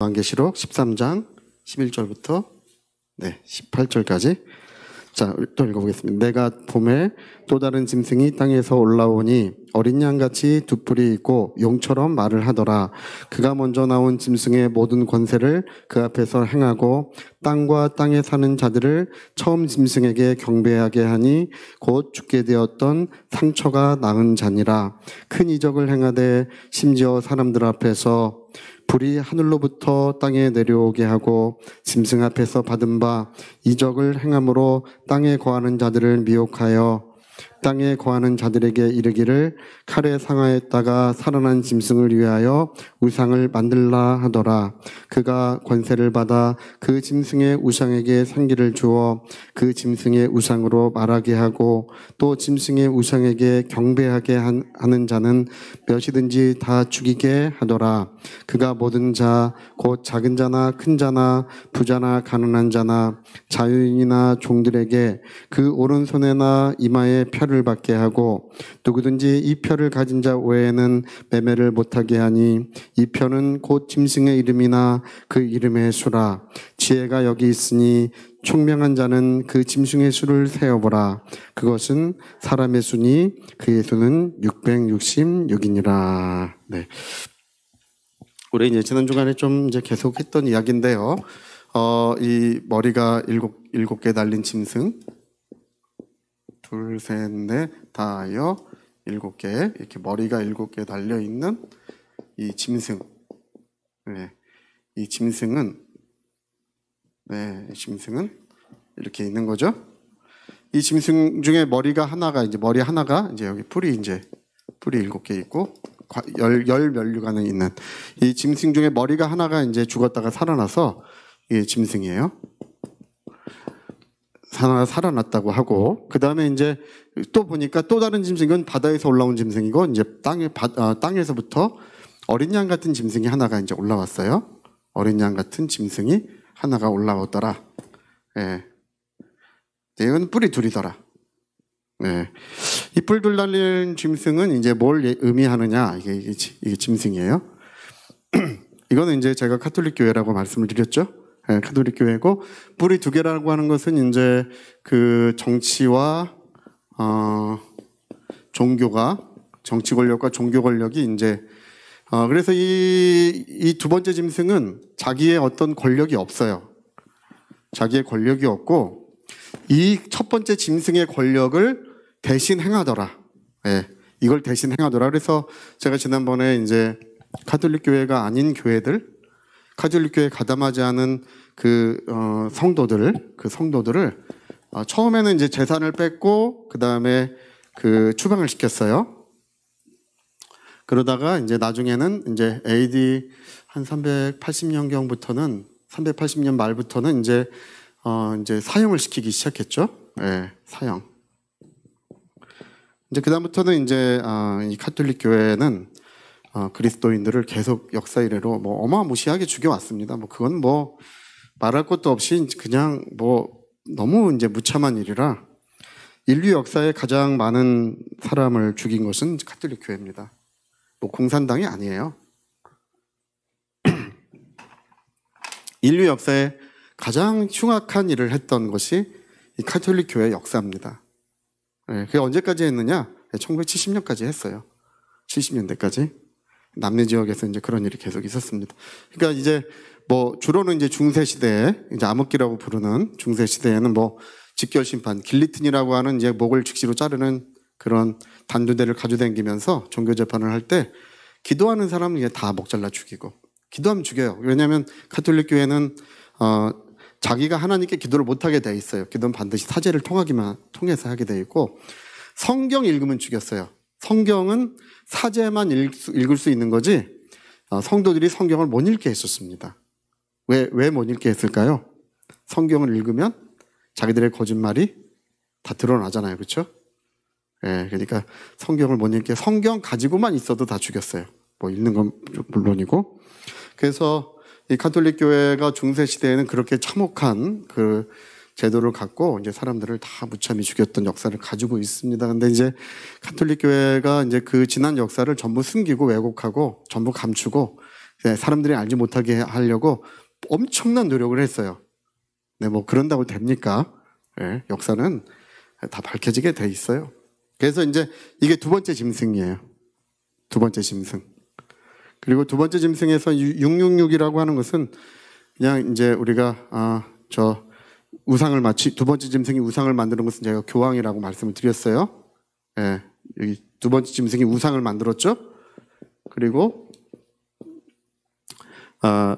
요한계시록 13장 11절부터 18절까지 자, 또 읽어보겠습니다. 내가 봄에 또 다른 짐승이 땅에서 올라오니 어린 양같이 두 뿔이 있고 용처럼 말을 하더라. 그가 먼저 나온 짐승의 모든 권세를 그 앞에서 행하고 땅과 땅에 사는 자들을 처음 짐승에게 경배하게 하니 곧 죽게 되었던 상처가 나은 자니라. 큰 이적을 행하되 심지어 사람들 앞에서 불이 하늘로부터 땅에 내려오게 하고 짐승 앞에서 받은 바 이적을 행함으로 땅에 거하는 자들을 미혹하여 땅에 거하는 자들에게 이르기를 칼에 상하였다가 살아난 짐승을 위하여 우상을 만들라 하더라. 그가 권세를 받아 그 짐승의 우상에게 생기를 주어 그 짐승의 우상으로 말하게 하고 또 짐승의 우상에게 경배하게 하는 자는 몇이든지 다 죽이게 하더라. 그가 모든 자 곧 작은 자나 큰 자나 부자나 가난한 자나 자유인이나 종들에게 그 오른손에나 이마에 표를 받게 하고 누구든지 이 표를 가진 자 외에는 매매를 못하게 하니 이 표는 곧 짐승의 이름이나 그 이름의 수라. 지혜가 여기 있으니 총명한 자는 그 짐승의 수를 세어보라. 그것은 사람의 수니 그의 수는 666이니라. 네. 우리 이제 지난 주간에 좀 이제 계속했던 이야기인데요. 이 머리가 일곱 개 달린 짐승, 둘, 셋, 넷, 다여, 7개 이렇게 머리가 7개 달려 있는 이 짐승. 네. 이 짐승은 이렇게 있는 거죠. 이 짐승 중에 머리 하나가 이제 여기 뿔이 7개 있고 열 면류관에 있는 이 짐승 중에 머리가 하나가 이제 죽었다가 살아나서 이게 짐승이에요. 하나 살아났다고 하고 그 다음에 이제 또 보니까 또 다른 짐승은 바다에서 올라온 짐승이고 이제 땅에서부터 어린 양 같은 짐승이 하나가 이제 올라왔어요. 어린 양 같은 짐승이 하나가 올라오더라. 예. 이건 뿔이 둘이더라. 네. 이 뿔 둘 달린 짐승은 이제 뭘 의미하느냐? 이게 짐승이에요. 이거는 이제 제가 카톨릭 교회라고 말씀을 드렸죠. 네, 카톨릭 교회고 뿔이 두 개라고 하는 것은 이제 그 정치와 정치 권력과 종교 권력이 이제 그래서 이 두 번째 짐승은 자기의 어떤 권력이 없어요. 자기의 권력이 없고 이 첫 번째 짐승의 권력을 대신 행하더라. 예, 이걸 대신 행하더라. 그래서 제가 지난번에 이제 카톨릭 교회가 아닌 교회들, 카톨릭 교회에 가담하지 않은 그 성도들을 처음에는 이제 재산을 뺏고 그 다음에 그 추방을 시켰어요. 그러다가 이제 나중에는 이제 AD 한 380년경부터는 380년 말부터는 이제 사형을 시키기 시작했죠. 예, 사형. 이제 그다음부터는 이제 이 카톨릭 교회는 그리스도인들을 계속 역사 이래로 뭐 어마무시하게 죽여왔습니다. 뭐 그건 뭐 말할 것도 없이 그냥 뭐 너무 이제 무참한 일이라 인류 역사에 가장 많은 사람을 죽인 것은 카톨릭 교회입니다. 뭐 공산당이 아니에요. 인류 역사에 가장 흉악한 일을 했던 것이 이 카톨릭 교회의 역사입니다. 네, 그게 언제까지 했느냐? 1970년까지 했어요. 70년대까지. 남미 지역에서 이제 그런 일이 계속 있었습니다. 그러니까 이제 뭐 주로는 이제 중세 시대에 이제 암흑기라고 부르는 중세 시대에는 뭐 직결 심판, 길리틴이라고 하는 이제 목을 즉시로 자르는 그런 단두대를 가져다니면서 종교 재판을 할 때 기도하는 사람은 이제 다 목 잘라 죽이고 기도하면 죽여요. 왜냐하면 카톨릭 교회는 자기가 하나님께 기도를 못하게 돼 있어요. 기도는 반드시 사제를 통해서 하게 돼 있고 성경 읽으면 죽였어요. 성경은 사제만 읽을 수 있는 거지 성도들이 성경을 못 읽게 했었습니다. 왜 못 읽게 했을까요? 성경을 읽으면 자기들의 거짓말이 다 드러나잖아요. 그렇죠? 예, 그러니까 성경을 못 읽게 성경 가지고만 있어도 다 죽였어요. 뭐 읽는 건 물론이고. 그래서 이 카톨릭 교회가 중세 시대에는 그렇게 참혹한 그 제도를 갖고 이제 사람들을 다 무참히 죽였던 역사를 가지고 있습니다. 근데 이제 카톨릭 교회가 이제 그 지난 역사를 전부 숨기고 왜곡하고 전부 감추고 사람들이 알지 못하게 하려고 엄청난 노력을 했어요. 네, 뭐 그런다고 됩니까? 네, 역사는 다 밝혀지게 돼 있어요. 그래서 이제 이게 두 번째 짐승이에요. 두 번째 짐승. 그리고 두 번째 짐승에서 666이라고 하는 것은 그냥 이제 우리가 두 번째 짐승이 우상을 만드는 것은 제가 교황이라고 말씀을 드렸어요. 예, 여기 두 번째 짐승이 우상을 만들었죠. 그리고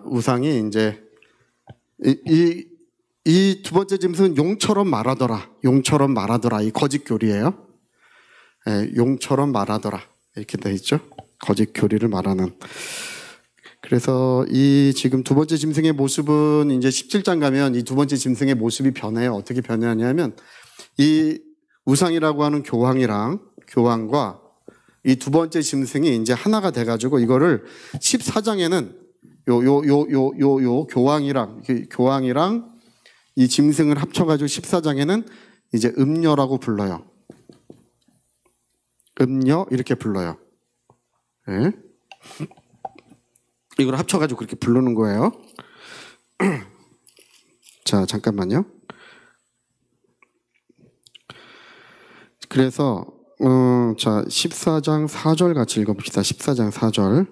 우상이 이제 이 두 번째 짐승은 용처럼 말하더라. 용처럼 말하더라. 이 거짓 교리예요. 예, 용처럼 말하더라. 이렇게 돼 있죠. 거짓 교리를 말하는. 그래서 이 지금 두 번째 짐승의 모습은 이제 17장 가면 이 두 번째 짐승의 모습이 변해요. 어떻게 변하냐면 이 우상이라고 하는 교황과 이 두 번째 짐승이 이제 하나가 돼가지고 이거를 14장에는 요 교황이랑 이 짐승을 합쳐가지고 14장에는 이제 음녀라고 불러요. 음녀 이렇게 불러요. 네. 이걸 합쳐가지고 그렇게 부르는 거예요. 자, 잠깐만요. 그래서 자 14장 4절 같이 읽어봅시다. 14장 4절.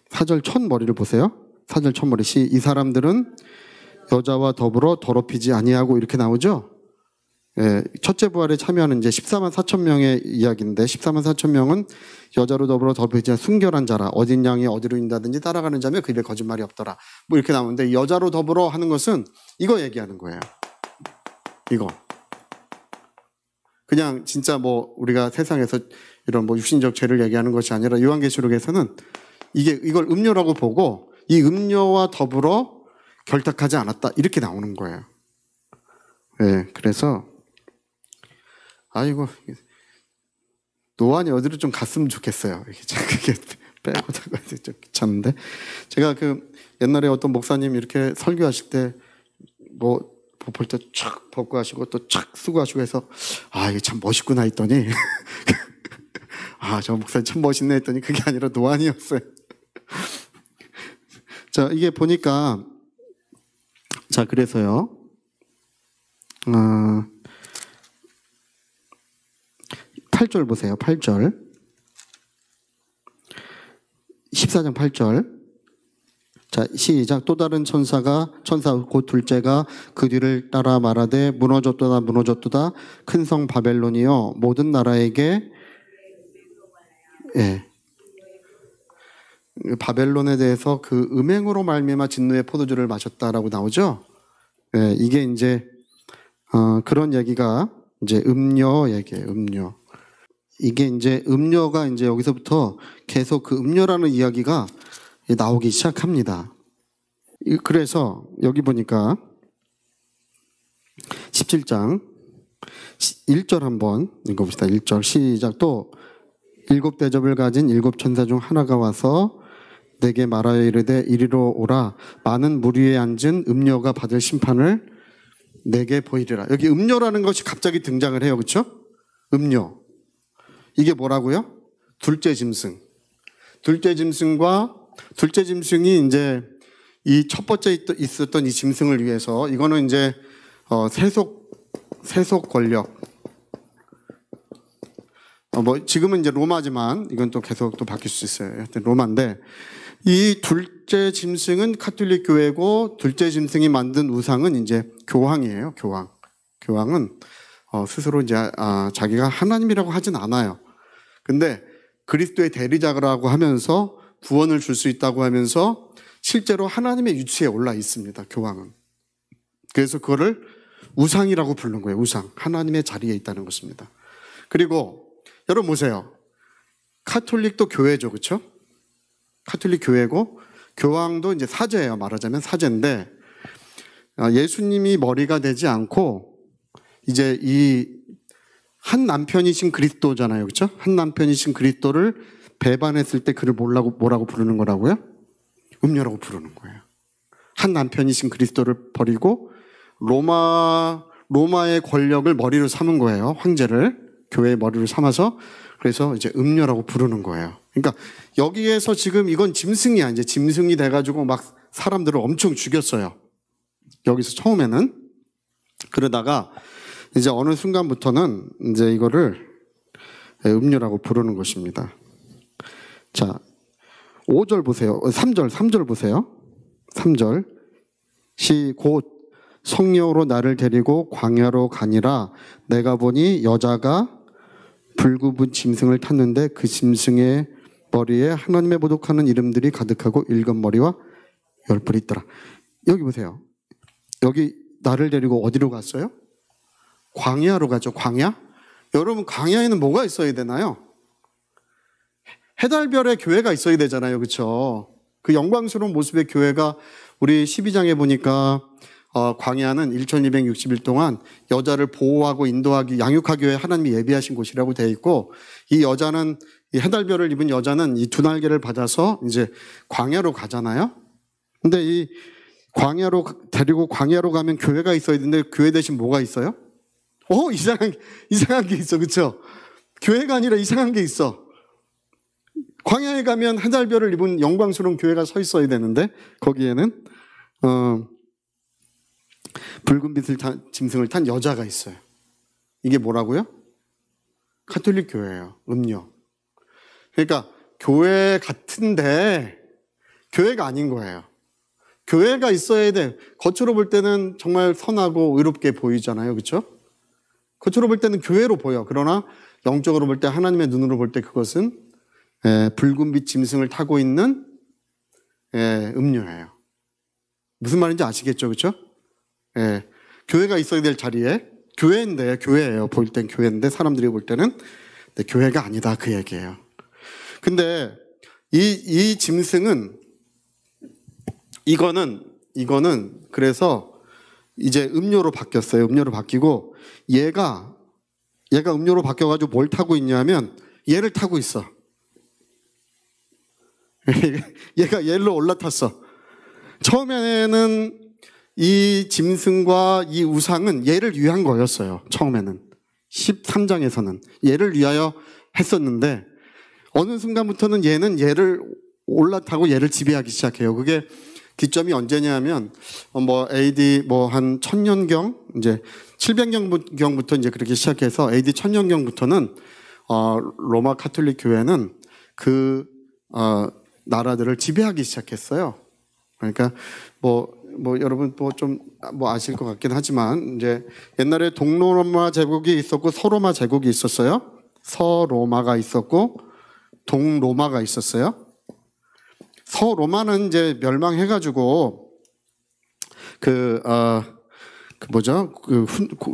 4절 첫 머리를 보세요. 4절 첫 머리. 이 사람들은 여자와 더불어 더럽히지 아니하고 이렇게 나오죠. 예, 첫째 부활에 참여하는 이제 14만 4천 명의 이야기인데 14만 4천 명은 여자로 더불어 더럽히지 않은 순결한 자라 어딘 양이 어디로 인다든지 따라가는 자며 그 입에 거짓말이 없더라. 뭐 이렇게 나오는데 여자로 더불어 하는 것은 이거 얘기하는 거예요. 이거. 그냥 진짜 뭐 우리가 세상에서 이런 뭐 육신적 죄를 얘기하는 것이 아니라 요한계시록에서는 이걸 음료라고 보고 이 음료와 더불어 결탁하지 않았다. 이렇게 나오는 거예요. 예, 그래서 아이고 노안이 어디로 좀 갔으면 좋겠어요. 그게 빼고 다가 좀 귀찮은데 제가 그 옛날에 어떤 목사님 이렇게 설교하실 때 뭐 볼 때 촥 벗고 하시고 또 촥 쓰고 하시고 해서 이게 참 멋있구나 했더니 저 목사님 참 멋있네 했더니 그게 아니라 노안이었어요. 자, 이게 보니까 자 그래서요. 8절 보세요. 8절. 14장 8절. 자, 시작. 또 다른 천사 곧 둘째가 그 뒤를 따라 말하되 무너졌도다 큰 성 바벨론이여 모든 나라에게 바벨론에 대해서 그 음행으로 말미암아 진노의 포도주를 마셨다라고 나오죠. 예, 이게 이제 그런 얘기가 이제 음료 얘기예요. 음료. 이게 이제 음료가 이제 여기서부터 계속 그 음료라는 이야기가 나오기 시작합니다. 그래서 여기 보니까 17장 1절 한번 읽어봅시다. 1절 시작. 또 7대접을 가진 7천사 중 하나가 와서 내게 말하여 이르되 이리로 오라. 많은 물 위에 앉은 음료가 받을 심판을 내게 보이리라. 여기 음료라는 것이 갑자기 등장을 해요. 그렇죠? 음료. 이게 뭐라고요? 둘째 짐승. 둘째 짐승이 이제 이 첫 번째 있었던 이 짐승을 위해서 이거는 이제 세속 권력. 뭐 지금은 이제 로마지만 이건 또 계속 또 바뀔 수 있어요. 하여튼 로마인데 이 둘째 짐승은 카톨릭 교회고 둘째 짐승이 만든 우상은 이제 교황이에요. 교황은 스스로 이제 자기가 하나님이라고 하진 않아요. 근데 그리스도의 대리자라고 하면서 구원을 줄 수 있다고 하면서 실제로 하나님의 위치에 올라 있습니다. 교황은. 그래서 그거를 우상이라고 부르는 거예요. 우상. 하나님의 자리에 있다는 것입니다. 그리고 여러분 보세요. 카톨릭도 교회죠. 그렇죠? 카톨릭 교회고 교황도 이제 사제예요. 말하자면 사제인데 예수님이 머리가 되지 않고 이제 이 한 남편이신 그리스도잖아요. 그렇죠? 한 남편이신 그리스도를 배반했을 때 그를 뭐라고 부르는 거라고요? 음료라고 부르는 거예요. 한 남편이신 그리스도를 버리고 로마의 권력을 머리로 삼은 거예요. 황제를 교회의 머리로 삼아서 그래서 이제 음녀라고 부르는 거예요. 그러니까 여기에서 지금 이건 짐승이야. 이제 짐승이 돼가지고 막 사람들을 엄청 죽였어요. 여기서 처음에는. 그러다가 이제 어느 순간부터는 이제 이거를 음녀라고 부르는 것입니다. 자, 5절 보세요. 3절 보세요. 3절. 곧 성령으로 나를 데리고 광야로 가니라. 내가 보니 여자가 불구분 짐승을 탔는데 그 짐승의 머리에 하나님의 보독하는 이름들이 가득하고 일곱 머리와 열 뿔이 있더라. 여기 보세요. 여기 나를 데리고 어디로 갔어요? 광야로 가죠. 광야? 여러분, 광야에는 뭐가 있어야 되나요? 해달별의 교회가 있어야 되잖아요. 그렇죠? 그 영광스러운 모습의 교회가 우리 12장에 보니까 광야는 1260일 동안 여자를 보호하고 인도하기, 양육하기 위해 하나님이 예비하신 곳이라고 되어 있고, 이 여자는, 이 해달별을 입은 여자는 이 두 날개를 받아서 이제 광야로 가잖아요. 근데 이 데리고 광야로 가면 교회가 있어야 되는데 교회 대신 뭐가 있어요? 이상한 게 있어. 그쵸? 교회가 아니라 이상한 게 있어. 광야에 가면 해달별을 입은 영광스러운 교회가 서 있어야 되는데, 거기에는, 붉은 짐승을 탄 여자가 있어요. 이게 뭐라고요? 가톨릭 교회예요. 음료. 그러니까 교회 같은데 교회가 아닌 거예요. 교회가 있어야 돼. 겉으로 볼 때는 정말 선하고 의롭게 보이잖아요. 그렇죠? 겉으로 볼 때는 교회로 보여. 그러나 영적으로 볼 때, 하나님의 눈으로 볼 때 그것은 붉은빛 짐승을 타고 있는 음료예요. 무슨 말인지 아시겠죠? 그렇죠? 교회가 있어야 될 자리에, 교회인데, 교회예요. 보일 땐 교회인데 사람들이 볼 때는 교회가 아니다, 그 얘기예요. 근데 이 짐승은, 이거는 그래서 이제 음료로 바뀌었어요. 음료로 바뀌고, 얘가 음료로 바뀌어가지고 뭘 타고 있냐면 얘를 타고 있어. 얘가 얘로 올라탔어. 처음에는 이 짐승과 이 우상은 얘를 위한 거였어요. 처음에는 13장에서는 얘를 위하여 했었는데, 어느 순간부터는 얘를 올라타고 얘를 지배하기 시작해요. 그게 기점이 언제냐면 AD 한 1000년경, 이제 700년경부터 이제 그렇게 시작해서 AD 1000년경부터는 로마 가톨릭 교회는 그 나라들을 지배하기 시작했어요. 그러니까 여러분 좀 아실 것 같긴 하지만, 이제 옛날에 동로마 제국이 있었고 서로마 제국이 있었어요. 서로마가 있었고 동로마가 있었어요. 서로마는 이제 멸망해가지고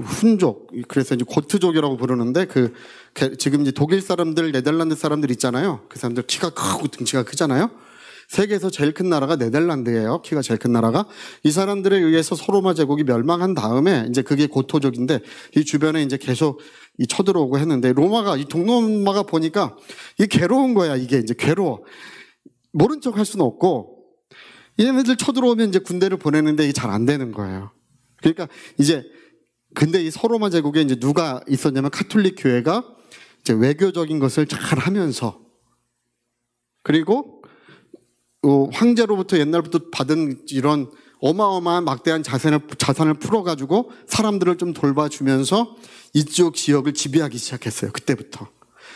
훈족, 그래서 이제 고트족이라고 부르는데, 지금 이제 독일 사람들, 네덜란드 사람들 있잖아요. 그 사람들 키가 크고 등치가 크잖아요. 세계에서 제일 큰 나라가 네덜란드예요. 키가 제일 큰 나라가. 이 사람들에 의해서 서로마 제국이 멸망한 다음에 이제 그게 고토족인데, 이 주변에 이제 계속 쳐들어오고 했는데, 이 동로마가 보니까 이게 괴로운 거야. 이게 이제 괴로워. 모른 척 할 수는 없고, 얘네들 쳐들어오면 이제 군대를 보내는데 이게 잘 안 되는 거예요. 그러니까 근데 이 서로마 제국에 이제 누가 있었냐면 가톨릭 교회가 이제 외교적인 것을 잘 하면서, 그리고 황제로부터 옛날부터 받은 이런 어마어마한 막대한 자산을 풀어가지고 사람들을 좀 돌봐주면서 이쪽 지역을 지배하기 시작했어요. 그때부터.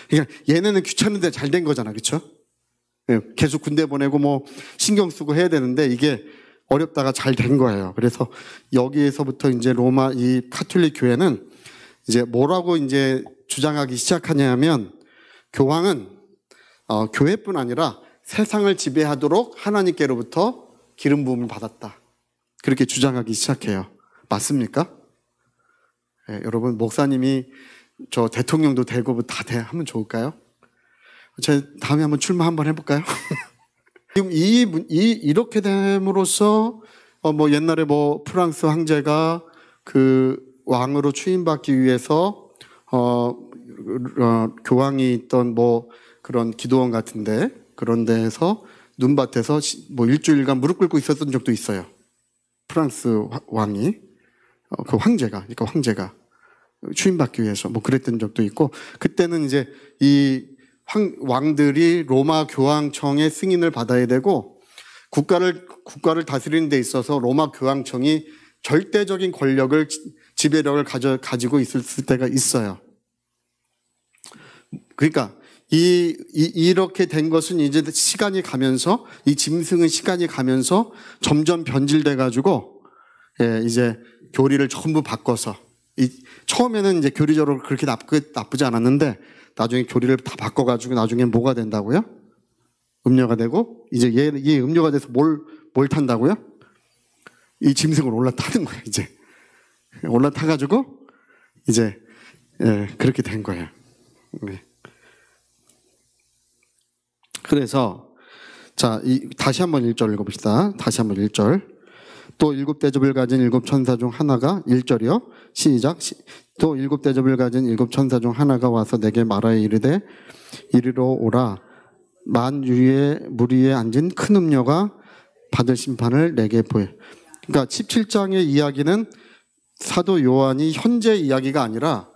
그러니까 얘네는 귀찮은데 잘 된 거잖아. 그렇죠? 계속 군대 보내고 신경 쓰고 해야 되는데 이게 어렵다가 잘 된 거예요. 그래서 여기에서부터 이제 로마 이 가톨릭 교회는 이제 뭐라고 이제 주장하기 시작하냐면, 교황은 교회뿐 아니라 세상을 지배하도록 하나님께로부터 기름 부음을 받았다. 그렇게 주장하기 시작해요. 맞습니까? 여러분, 목사님이 저 대통령도 되고 다 하면 좋을까요? 제 다음에 한번 출마 한번 해볼까요? 지금 이렇게 됨으로써 옛날에 프랑스 황제가 그 왕으로 추임받기 위해서 교황이 있던 그런 기도원 같은데, 그런 데에서 눈밭에서 일주일간 무릎 꿇고 있었던 적도 있어요. 프랑스 왕이, 그 황제가. 추임받기 위해서 뭐 그랬던 적도 있고, 그때는 이제 이 왕들이 로마 교황청의 승인을 받아야 되고, 국가를 다스리는 데 있어서 로마 교황청이 절대적인 권력을, 지배력을 가지고 있을 때가 있어요. 그러니까 이렇게 된 것은 이제 시간이 가면서, 이 짐승은 시간이 가면서 점점 변질돼 가지고, 예, 이제 교리를 전부 바꿔서, 처음에는 이제 교리적으로 그렇게 나쁘지 않았는데 나중에 교리를 다 바꿔가지고 나중에 뭐가 된다고요? 음료가 되고, 이제 이 음료가 돼서 뭘 탄다고요? 이 짐승을 올라타는 거예요. 이제 올라타가지고 이제, 예, 그렇게 된 거예요. 네. 그래서 자, 다시 한번 1절 읽어봅시다. 다시 한번 1절. 또 7대접을 가진 7천사 중 하나가, 1절이요. 시작. 또 7대접을 가진 7천사 중 하나가 와서 내게 말하여 이르되, 이리로 오라. 만유의 물 위에 앉은 큰 음녀가 받을 심판을 내게 보여. 그러니까 17장의 이야기는 사도 요한이 현재 이야기가 아니라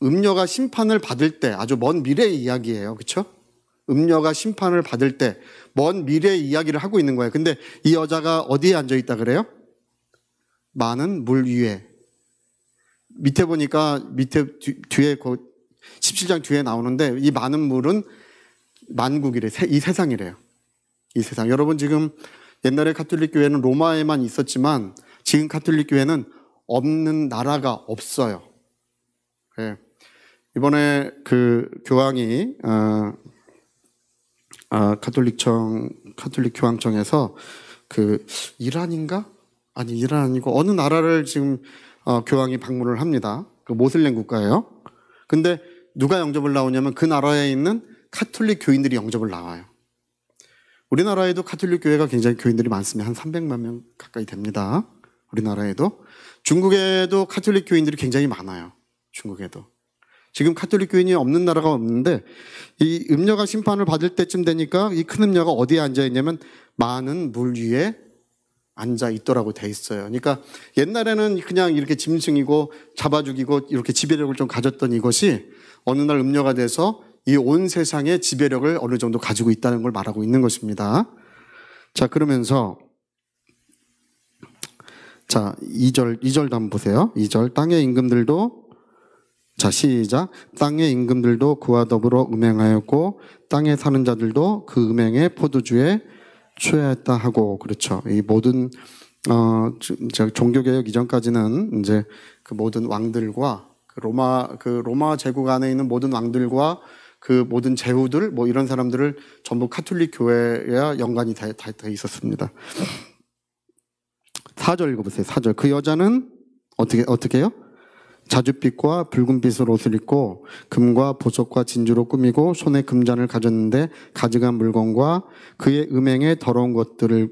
음녀가 심판을 받을 때, 아주 먼 미래의 이야기예요. 그렇죠? 음녀가 심판을 받을 때 먼 미래의 이야기를 하고 있는 거예요. 근데 이 여자가 어디에 앉아 있다 그래요? 많은 물 위에. 밑에 보니까 밑에 뒤에 17장 뒤에 나오는데, 이 많은 물은 만국이래. 이 세상이래요. 이 세상. 여러분, 지금 옛날에 가톨릭 교회는 로마에만 있었지만 지금 가톨릭 교회는 없는 나라가 없어요. 네. 이번에 그 교황이 가톨릭 교황청에서 그 이란인가? 아니, 이란 아니고 어느 나라를 지금 교황이 방문을 합니다. 그 모슬렘 국가예요. 근데 누가 영접을 나오냐면 그 나라에 있는 가톨릭 교인들이 영접을 나와요. 우리나라에도 가톨릭 교회가 굉장히 교인들이 많습니다. 한 300만 명 가까이 됩니다. 우리나라에도. 중국에도 가톨릭 교인들이 굉장히 많아요. 중국에도. 지금 가톨릭 교인이 없는 나라가 없는데, 이 음녀가 심판을 받을 때쯤 되니까 이 큰 음녀가 어디에 앉아 있냐면 많은 물 위에 앉아 있더라고 돼 있어요. 그러니까 옛날에는 그냥 이렇게 짐승이고 잡아 죽이고 이렇게 지배력을 좀 가졌던 이것이 어느 날 음녀가 돼서 이 온 세상의 지배력을 어느 정도 가지고 있다는 걸 말하고 있는 것입니다. 자, 그러면서 자, 2절도 한번 보세요. 2절. 땅의 임금들도, 자, 시작. 땅의 임금들도 그와 더불어 음행하였고 땅에 사는 자들도 그 음행의 포도주에 취하였다 하고, 그렇죠. 이 모든 종교개혁 이전까지는 이제 그 모든 왕들과 그 로마 제국 안에 있는 모든 왕들과 그 모든 제후들 뭐 이런 사람들을 전부 가톨릭 교회와 연관이 다 있었습니다. 4절 읽어보세요. 4절. 그 여자는 어떻게 해요? 자줏빛과 붉은빛을 옷을 입고 금과 보석과 진주로 꾸미고 손에 금잔을 가졌는데 가져간 물건과 그의 음행에 더러운 것들이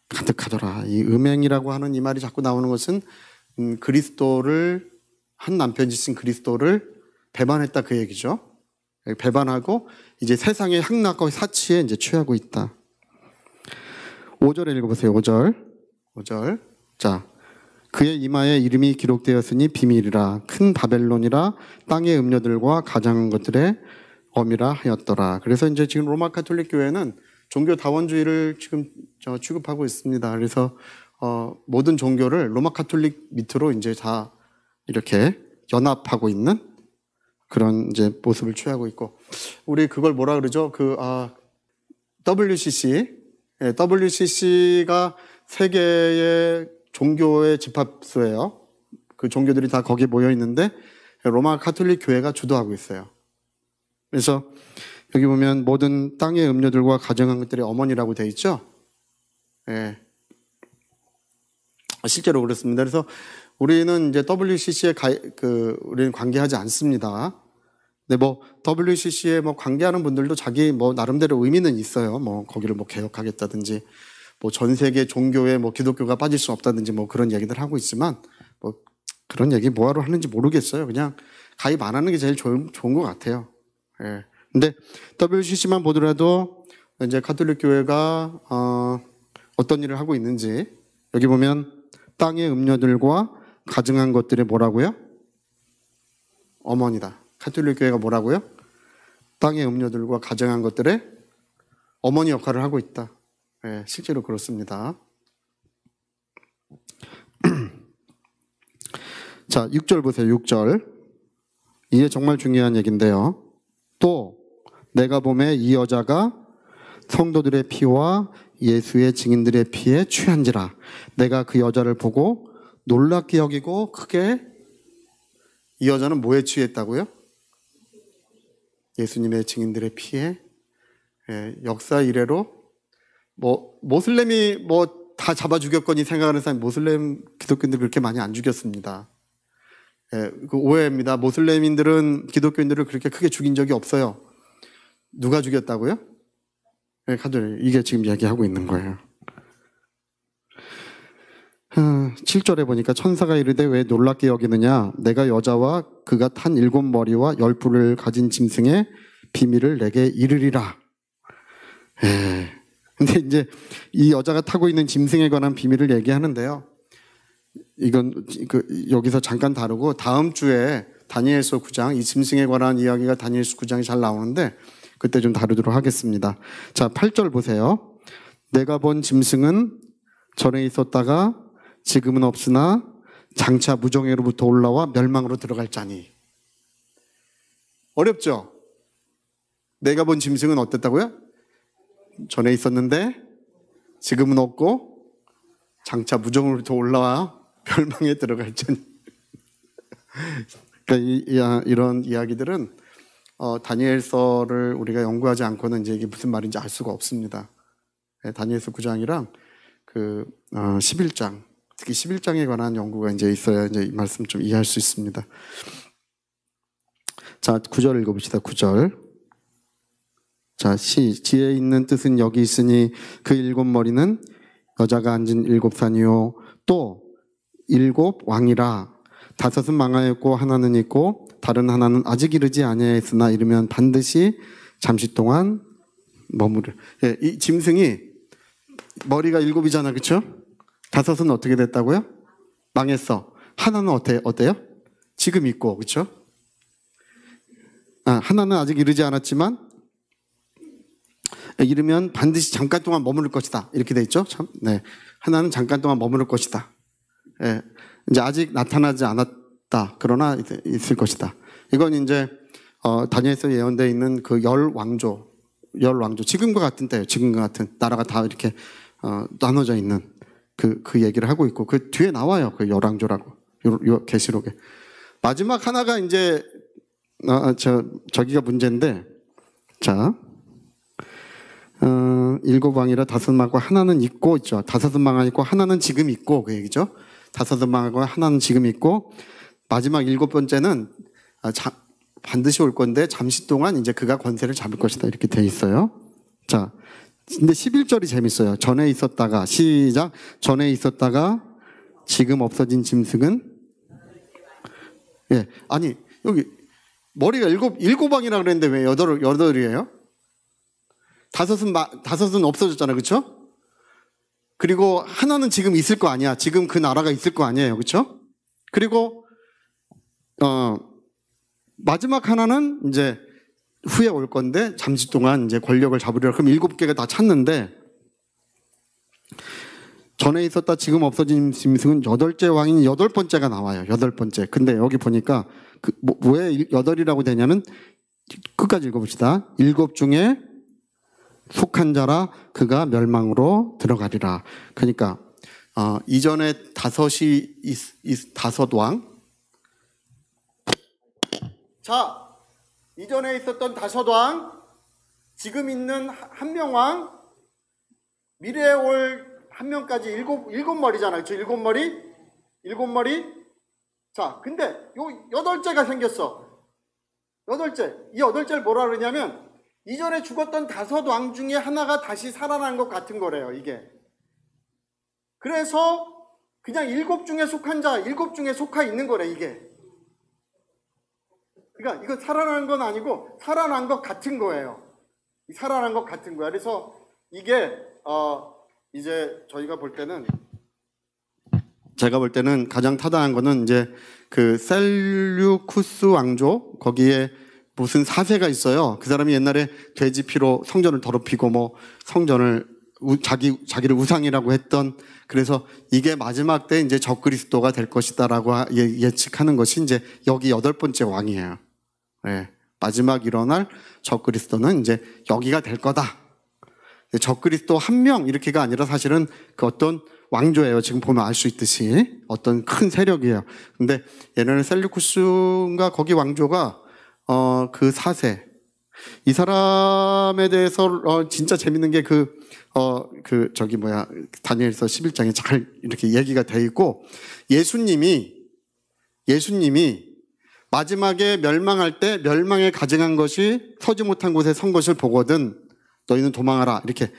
가득하더라. 이 음행이라고 하는 이 말이 자꾸 나오는 것은 그리스도를, 한 남편이 쓴 그리스도를 배반했다 그 얘기죠. 배반하고 이제 세상의 향락과 사치에 이제 취하고 있다. 5절에 읽어보세요. 5절. 자, 그의 이마에 이름이 기록되었으니 비밀이라, 큰 바벨론이라, 땅의 음녀들과 가장한 것들의 엄이라 하였더라. 그래서 이제 지금 로마 가톨릭 교회는 종교 다원주의를 지금 취급하고 있습니다. 그래서 모든 종교를 로마 가톨릭 밑으로 이제 다 이렇게 연합하고 있는 그런 이제 모습을 취하고 있고, 우리 그걸 뭐라 그러죠? WCC가 세계의 종교의 집합소예요. 그 종교들이 다 거기 모여 있는데 로마 가톨릭 교회가 주도하고 있어요. 그래서 여기 보면 모든 땅의 음료들과 가정한 것들의 어머니라고 돼 있죠. 예. 실제로 그렇습니다. 그래서 우리는 이제 WCC에 우리는 관계하지 않습니다. 근데 뭐 WCC에 뭐 관계하는 분들도 자기 뭐 나름대로 의미는 있어요. 뭐 거기를 뭐 개혁하겠다든지, 뭐 전 세계 종교에 뭐 기독교가 빠질 수 없다든지 뭐 그런 얘기들 하고 있지만, 뭐 그런 얘기 뭐하러 하는지 모르겠어요. 그냥 가입 안 하는 게 제일 좋은 것 같아요. 예. 근데 WCC만 보더라도 이제 가톨릭 교회가 어떤 일을 하고 있는지, 여기 보면 땅의 음료들과 가증한 것들이 뭐라고요? 어머니다. 가톨릭 교회가 뭐라고요? 땅의 음료들과 가정한 것들의 어머니 역할을 하고 있다. 네, 실제로 그렇습니다. 자, 6절 보세요. 6절. 이게 정말 중요한 얘기인데요. 또 내가 보매 이 여자가 성도들의 피와 예수의 증인들의 피에 취한지라. 내가 그 여자를 보고 놀랍게 여기고 크게. 이 여자는 뭐에 취했다고요? 예수님의 증인들의 피에. 예, 역사 이래로 모슬렘이 다 잡아 죽였거니 생각하는 사람이 모슬렘 기독교인들 그렇게 많이 안 죽였습니다. 예, 그 오해입니다. 모슬렘인들은 기독교인들을 그렇게 크게 죽인 적이 없어요. 누가 죽였다고요? 예, 이게 지금 이야기하고 있는 거예요. 7절에 보니까 천사가 이르되 왜 놀랍게 여기느냐? 내가 여자와 그가 탄 7머리와 10뿔을 가진 짐승의 비밀을 내게 이르리라. 예. 근데 이제 이 여자가 타고 있는 짐승에 관한 비밀을 얘기하는데요. 이건 여기서 잠깐 다루고 다음 주에 다니엘서 9장 이 짐승에 관한 이야기가 다니엘서 9장이 잘 나오는데 그때 좀 다루도록 하겠습니다. 자, 8절 보세요. 내가 본 짐승은 전에 있었다가 지금은 없으나 장차 무정회로부터 올라와 멸망으로 들어갈 자니. 어렵죠? 내가 본 짐승은 어땠다고요? 전에 있었는데 지금은 없고 장차 무정으로부터 올라와 멸망에 들어갈 자니. 그러니까 이런 이야기들은 다니엘서를 우리가 연구하지 않고는 이제 이게 무슨 말인지 알 수가 없습니다. 다니엘서 9장이랑 11장, 특히 11장에 관한 연구가 이제 있어야 이제 이 말씀 좀 이해할 수 있습니다. 자, 9절 읽어봅시다. 9절. 자, 지혜 있는 뜻은 여기 있으니 그 7머리는 여자가 앉은 7산이요 또 7왕이라. 5은 망하였고 하나는 있고 다른 하나는 아직 이르지 아니하였으나 이르면 반드시 잠시 동안 머무르. 예, 이 짐승이 머리가 7이잖아, 그렇죠? 5은 어떻게 됐다고요? 망했어. 하나는 어때요? 지금 있고, 그렇죠? 하나는 아직 이르지 않았지만 이르면 반드시 잠깐 동안 머무를 것이다. 이렇게 돼 있죠? 참, 네. 하나는 잠깐 동안 머무를 것이다. 예. 이제 아직 나타나지 않았다. 그러나 있을 것이다. 이건 이제 다니엘서 예언되어 있는 그 열 왕조, 지금과 같은 때예요. 지금과 같은 나라가 다 이렇게 나눠져 있는 그 얘기를 하고 있고 그 뒤에 나와요. 그 열왕조라고. 요 계시록에. 마지막 하나가 이제 저기가 문제인데, 자. 7왕이라 5망하고 하나는 있고 있죠. 5은 망하고 하나는 지금 있고 그 얘기죠. 5은 망하고 하나는 지금 있고 마지막 7번째는 반드시 올 건데 잠시 동안 이제 그가 권세를 잡을 것이다. 이렇게 돼 있어요. 자, 근데 11절이 재밌어요. 전에 있었다가 시작. 전에 있었다가 지금 없어진 짐승은 예, 아니 여기 머리가 7왕이라 그랬는데 왜 8이에요? 5은 없어졌잖아요. 그렇죠? 그리고 하나는 지금 있을 거 아니야. 지금 그 나라가 있을 거 아니에요. 그렇죠? 그리고 마지막 하나는 이제 후에 올 건데 잠시 동안 이제 권력을 잡으려고. 그럼 7개가 다 찼는데 전에 있었다 지금 없어진 짐승은 8째 왕인 8번째가 나와요. 8번째. 근데 여기 보니까 왜 8이라고 되냐면 끝까지 읽어봅시다. 7 중에 속한 자라 그가 멸망으로 들어가리라. 그러니까 이전에 5왕. 자, 이전에 있었던 5왕, 지금 있는 1명왕, 미래에 올 1명까지 7머리잖아요. 그렇죠? 7머리. 자, 근데 요 8째가 생겼어. 8째. 이 8째를 뭐라 그러냐면 이전에 죽었던 5왕 중에 하나가 다시 살아난 것 같은 거래요, 이게. 그래서 그냥 7 중에 속한 자, 7 중에 속하 있는 거래, 이게. 그러니까 이거 살아난 건 아니고 살아난 것 같은 거예요. 살아난 것 같은 거야. 그래서 이게 이제 저희가 볼 때는 제가 볼 때는 가장 타당한 거는 이제 그 셀류쿠스 왕조, 거기에 무슨 사세가 있어요. 그 사람이 옛날에 돼지 피로 성전을 더럽히고 뭐 성전을 자기를 우상이라고 했던, 그래서 이게 마지막 때 이제 적그리스도가 될 것이다라고 예측하는 것이 이제 여기 8번째 왕이에요. 네. 마지막 일어날 적그리스도는 이제 여기가 될 거다. 적그리스도 한 명 이렇게가 아니라 사실은 그 어떤 왕조예요. 지금 보면 알 수 있듯이 어떤 큰 세력이에요. 근데 얘네는 셀류쿠스인가 거기 왕조가 그 4세, 이 사람에 대해서 진짜 재밌는 게 다니엘서 11장에 잘 이렇게 얘기가 돼 있고, 예수님이 마지막에 멸망할 때 멸망에 가증한 것이 서지 못한 곳에 선 것을 보거든 너희는 도망하라, 이렇게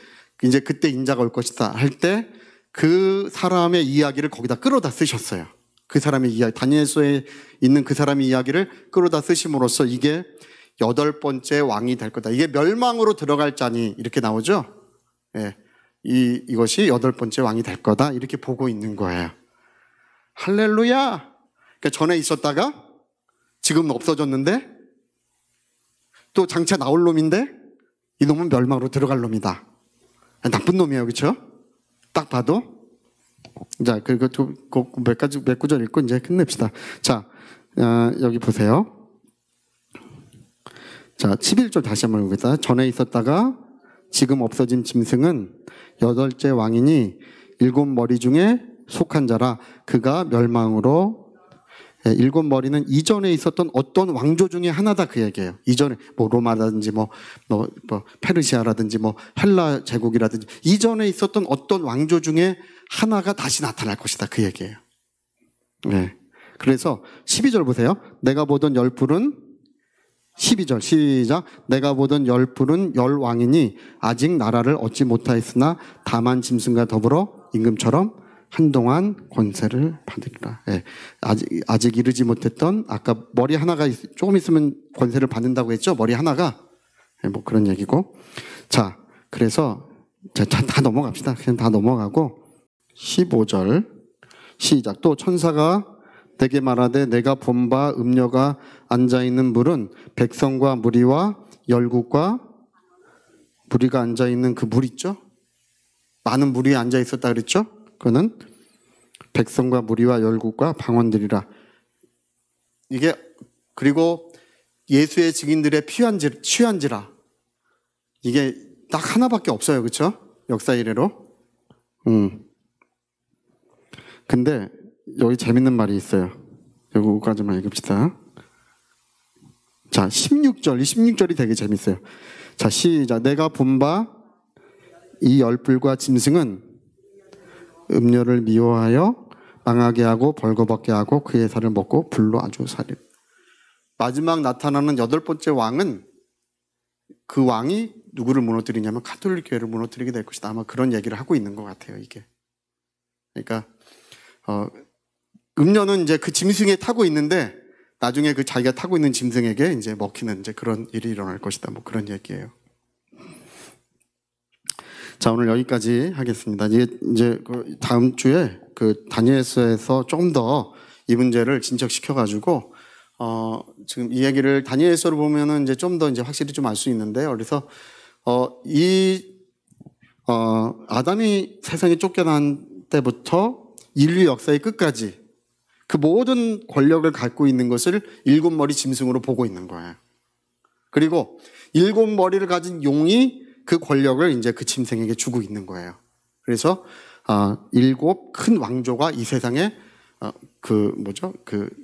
이제 그때 인자가 올 것이다 할 때 그 사람의 이야기를 거기다 끌어다 쓰셨어요. 그 사람의 이야기, 다니엘서에 있는 그 사람의 이야기를 끌어다 쓰심으로써 이게 8번째 왕이 될 거다. 이게 멸망으로 들어갈 자니 이렇게 나오죠. 예, 이것이 8번째 왕이 될 거다 이렇게 보고 있는 거예요. 할렐루야. 그러니까 전에 있었다가 지금 없어졌는데 또 장차 나올 놈인데 이 놈은 멸망으로 들어갈 놈이다. 나쁜 놈이에요, 그렇죠? 딱 봐도. 자, 그리고 몇 구절 읽고 이제 끝냅시다. 자, 여기 보세요. 자, 11절 다시 한번 읽겠습니다. 전에 있었다가 지금 없어진 짐승은 8째 왕이니 7머리 중에 속한 자라. 그가 멸망으로, 7머리는 이전에 있었던 어떤 왕조 중에 하나다 그 얘기예요. 이전에 뭐 로마라든지 뭐 페르시아라든지 뭐 헬라 제국이라든지 이전에 있었던 어떤 왕조 중에 하나가 다시 나타날 것이다 그 얘기예요. 네. 그래서 12절 보세요. 내가 보던 열불은, 12절 시작. 내가 보던 열불은 열왕이니 아직 나라를 얻지 못하였으나 다만 짐승과 더불어 임금처럼 한동안 권세를 받으리라. 예. 아직 이르지 못했던, 아까 머리 하나가 조금 있으면 권세를 받는다고 했죠. 머리 하나가. 예, 뭐 그런 얘기고. 자, 그래서 다 넘어갑시다. 그냥 다 넘어가고 15절 시작. 또 천사가 내게 말하되 내가 본 바 음녀가 앉아있는 물은 백성과 무리와 열국과, 무리가 앉아있는 그 물 있죠? 많은 무리에 앉아있었다 그랬죠? 그는 백성과 무리와 열국과 방언들이라. 이게 그리고 예수의 증인들의 취한지라. 이게 딱 하나밖에 없어요, 그렇죠? 역사 이래로. 근데 여기 재밌는 말이 있어요. 여기까지만 읽읍시다. 자, 16절. 이 16절이 되게 재밌어요. 자, 시작. 내가 본 바 이 열불과 짐승은 음료를 미워하여 망하게 하고 벌거벗게 하고 그의 살을 먹고 불로 아주 살이. 마지막 나타나는 8번째 왕은, 그 왕이 누구를 무너뜨리냐면 가톨릭 교회를 무너뜨리게 될 것이다. 아마 그런 얘기를 하고 있는 것 같아요, 이게. 그러니까 음료는 이제 그 짐승에 타고 있는데 나중에 그 자기가 타고 있는 짐승에게 이제 먹히는 이제 그런 일이 일어날 것이다. 뭐 그런 얘기예요. 자, 오늘 여기까지 하겠습니다. 이제 그 다음 주에 그 다니엘서에서 좀 더 이 문제를 진척시켜가지고 지금 이 얘기를 다니엘서를 보면은 이제 좀 더 이제 확실히 좀 알 수 있는데요. 그래서 아담이 세상에 쫓겨난 때부터 인류 역사의 끝까지 그 모든 권력을 갖고 있는 것을 7머리 짐승으로 보고 있는 거예요. 그리고 7머리를 가진 용이 그 권력을 이제 그 짐승에게 주고 있는 거예요. 그래서 7 큰 왕조가 이 세상에 그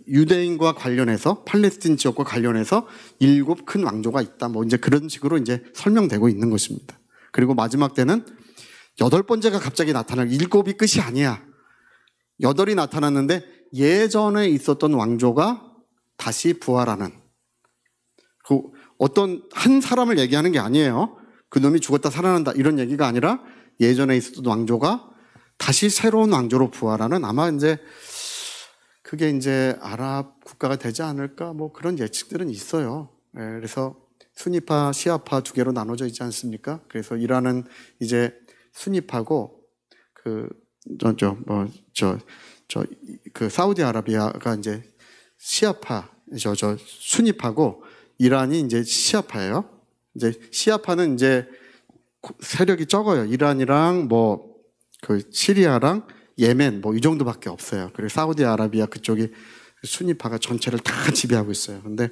유대인과 관련해서, 팔레스틴 지역과 관련해서 7 큰 왕조가 있다. 뭐 이제 그런 식으로 이제 설명되고 있는 것입니다. 그리고 마지막 때는 8번째가 갑자기 나타날, 7이 끝이 아니야. 8이 나타났는데 예전에 있었던 왕조가 다시 부활하는, 그 어떤 한 사람을 얘기하는 게 아니에요. 그 놈이 죽었다 살아난다 이런 얘기가 아니라 예전에 있었던 왕조가 다시 새로운 왕조로 부활하는, 아마 이제 그게 이제 아랍 국가가 되지 않을까, 뭐 그런 예측들은 있어요. 네, 그래서 순위파, 시아파 2개로 나눠져 있지 않습니까? 그래서 이란은 이제 순위파고 그 그 사우디아라비아가 이제 시아파, 순위파고 이란이 이제 시아파예요. 이제 시아파는 이제 세력이 적어요. 이란이랑 뭐 그 시리아랑 예멘 뭐 이 정도밖에 없어요. 그리고 사우디아라비아 그쪽이 순위파가 전체를 다 지배하고 있어요. 근데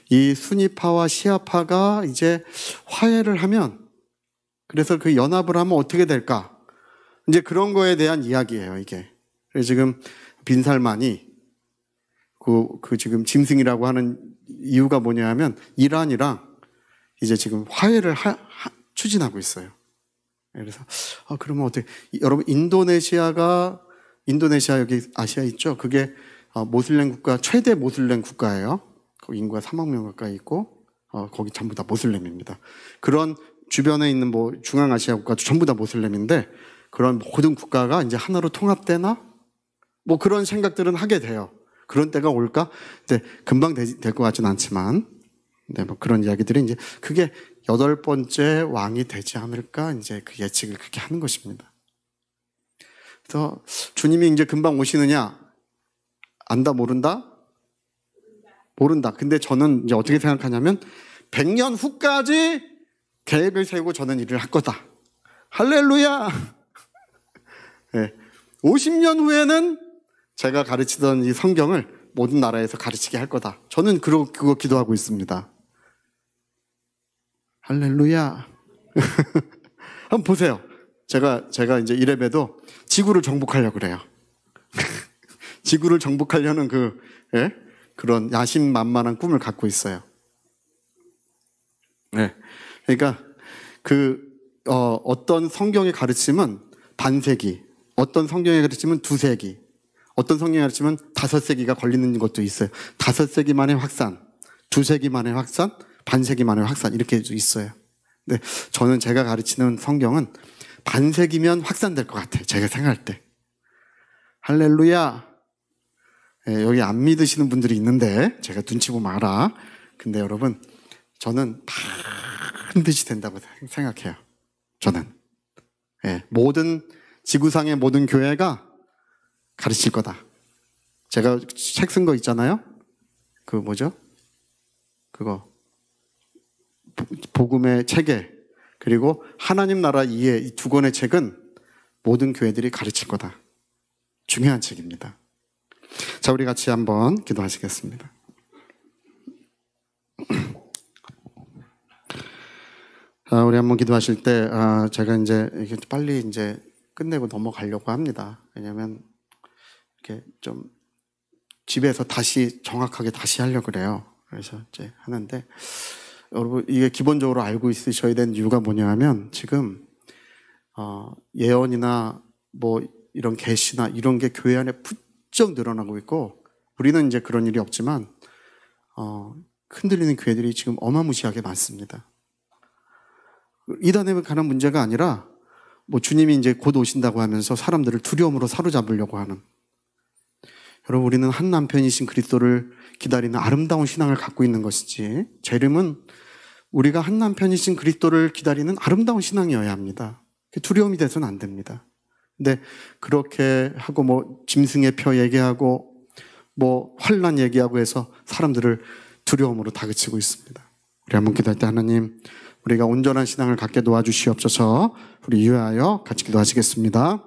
이 순위파와 시아파가 이제 화해를 하면, 그래서 그 연합을 하면 어떻게 될까? 이제 그런 거에 대한 이야기예요, 이게. 그래서 지금 빈살만이 그 지금 짐승이라고 하는 이유가 뭐냐면 이란이랑 이제 지금 화해를 추진하고 있어요. 그래서 그러면 어떻게, 여러분 인도네시아 여기 아시아 있죠? 그게 모슬렘 국가, 최대 모슬렘 국가예요. 거기 인구가 3억 명 가까이 있고 거기 전부 다 모슬렘입니다. 그런 주변에 있는 뭐 중앙아시아 국가도 전부 다 모슬렘인데 그런 모든 국가가 이제 하나로 통합되나? 뭐 그런 생각들은 하게 돼요. 그런 때가 올까? 근데 금방 될 것 같지는 않지만, 네, 뭐 그런 이야기들이 이제 그게 8번째 왕이 되지 않을까? 이제 그 예측을 그렇게 하는 것입니다. 그래서 주님이 이제 금방 오시느냐? 안다, 모른다? 모른다. 근데 저는 이제 어떻게 생각하냐면 100년 후까지 계획을 세우고 저는 일을 할 거다. 할렐루야! 네. 50년 후에는 제가 가르치던 이 성경을 모든 나라에서 가르치게 할 거다. 저는 그거 기도하고 있습니다. 할렐루야. 한번 보세요. 제가 이제 이래봬도 지구를 정복하려고 그래요. 지구를 정복하려는 그런 야심만만한 꿈을 갖고 있어요. 네. 그러니까 어떤 성경의 가르침은 반세기, 어떤 성경의 가르침은 2세기, 어떤 성경의 가르침은 5세기가 걸리는 것도 있어요. 5세기 만에 확산, 2세기 만에 확산, 반세기 만에 확산, 이렇게 있어요. 근데 저는 제가 가르치는 성경은 반세기면 확산될 것 같아요. 제가 생각할 때. 할렐루야. 네, 여기 안 믿으시는 분들이 있는데 제가 눈치 보면 알아. 근데 여러분, 저는 반드시 된다고 생각해요. 저는. 네, 지구상의 모든 교회가 가르칠 거다. 제가 책 쓴 거 있잖아요. 그거 복음의 체계, 그리고 하나님 나라 이해, 이 2권의 책은 모든 교회들이 가르칠 거다. 중요한 책입니다. 자, 우리 같이 한번 기도하시겠습니다. 우리 한번 기도하실 때 제가 이제 빨리 이제 끝내고 넘어가려고 합니다. 왜냐하면 이렇게 좀 집에서 다시 정확하게 다시 하려고 그래요. 그래서 이제 하는데, 여러분 이게 기본적으로 알고 있으셔야 되는 이유가 뭐냐면 지금 예언이나 뭐 이런 계시나 이런 게 교회 안에 부쩍 늘어나고 있고, 우리는 이제 그런 일이 없지만 흔들리는 교회들이 지금 어마무시하게 많습니다. 이단에 관한 문제가 아니라 뭐 주님이 이제 곧 오신다고 하면서 사람들을 두려움으로 사로잡으려고 하는, 여러분 우리는 한 남편이신 그리스도를 기다리는 아름다운 신앙을 갖고 있는 것이지, 재림은 우리가 한 남편이신 그리스도를 기다리는 아름다운 신앙이어야 합니다. 두려움이 돼서는 안 됩니다. 근데 그렇게 하고 뭐 짐승의 표 얘기하고 뭐 환난 얘기하고 해서 사람들을 두려움으로 다그치고 있습니다. 우리 한번 기도할 때, 하나님 우리가 온전한 신앙을 갖게 도와주시옵소서. 우리 유하여 같이 기도하시겠습니다.